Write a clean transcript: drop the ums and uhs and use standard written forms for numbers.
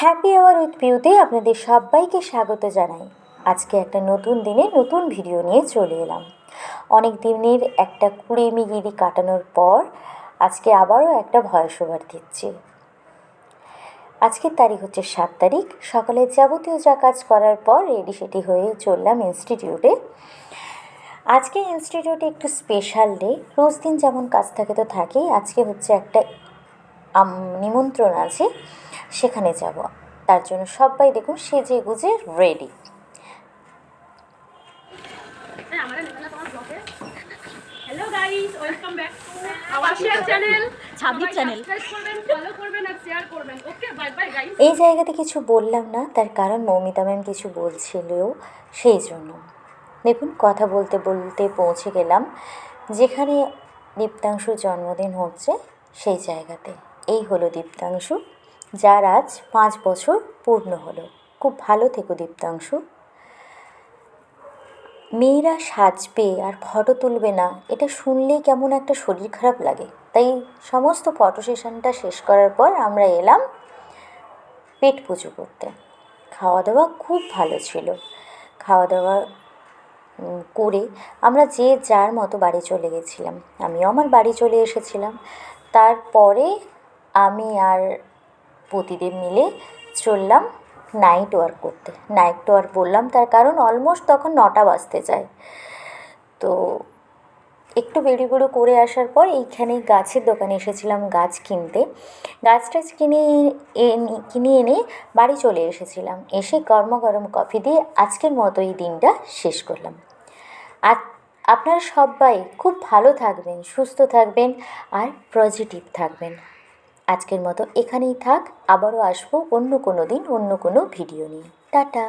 Happy hour with পিউতে আপনাদের সবাইকে স্বাগত জানাই। আজকে একটা নতুন দিনে নতুন ভিডিও নিয়ে চলে এলাম। অনেক দিনের একটা কুড়েমিগিরি কাটানোর পর আজকে আবারও একটা ভয়েস ওভার দিচ্ছি। আজকের তারিখ হচ্ছে 7 তারিখ। সকালে যাবতীয় যা কাজ করার পর রেডি সেটি হয়ে চললাম ইনস্টিটিউটে। আজকে ইনস্টিটিউটে একটু স্পেশাল ডে। রোজ দিন যেমন কাজ থাকে তো থাকেই, আজকে হচ্ছে একটা নিমন্ত্রণ আছে, সেখানে যাব। তার জন্য সবাই দেখুন সেজে গুজে ready. Hello guys, welcome back to our channel ছাব্বিশ চ্যানেল। ফলো করবেন আর শেয়ার করবেন। ওকে, বাই বাই গাইস। এই জায়গাতে কিছু বললাম না, তার কারণ মৌমিতা ম্যাম কিছু বলছিল, সেই জন্য। দেখুন, কথা বলতে বলতে পৌঁছে গেলাম যেখানে দীপ্তাংশুর জন্মদিন হচ্ছে, সেই জায়গাতে। এই হলো দীপ্তাংশু, যার আজ 5 বছর পূর্ণ হলো। খুব ভালো থেকো দীপ্তাংশু। মেয়েরা সাজবে আর ফটো তুলবে না, এটা শুনলেই কেমন একটা শরীর খারাপ লাগে। তাই সমস্ত ফটো সেশনটা শেষ করার পর আমরা এলাম পেট পুজো করতে। খাওয়া দাওয়া খুব ভালো ছিল। খাওয়া দাওয়া করে আমরা যে যার মতো বাড়ি চলে গেছিলাম। আমিও আমার বাড়ি চলে এসেছিলাম। তারপরে আমি আর প্রতিদেব মিলে চললাম নাইট ওয়ার্ক করতে। নাইট ওয়ার্ক বললাম তার কারণ অলমোস্ট তখন 9টা বাজতে যায়। তো একটু বেড়িগুড়ো করে আসার পর এইখানে গাছের দোকানে এসেছিলাম গাছ কিনতে। গাছটা কিনে এনে বাড়ি চলে এসেছিলাম। এসে গরম গরম কফি দিয়ে আজকের মতো এই দিনটা শেষ করলাম। আর আপনারা সবাই খুব ভালো থাকবেন, সুস্থ থাকবেন আর পজিটিভ থাকবেন। আজকের মতো এখানেই থাক। আবারও আসবো অন্য কোনো দিন অন্য কোনো ভিডিও নিয়ে। টাটা।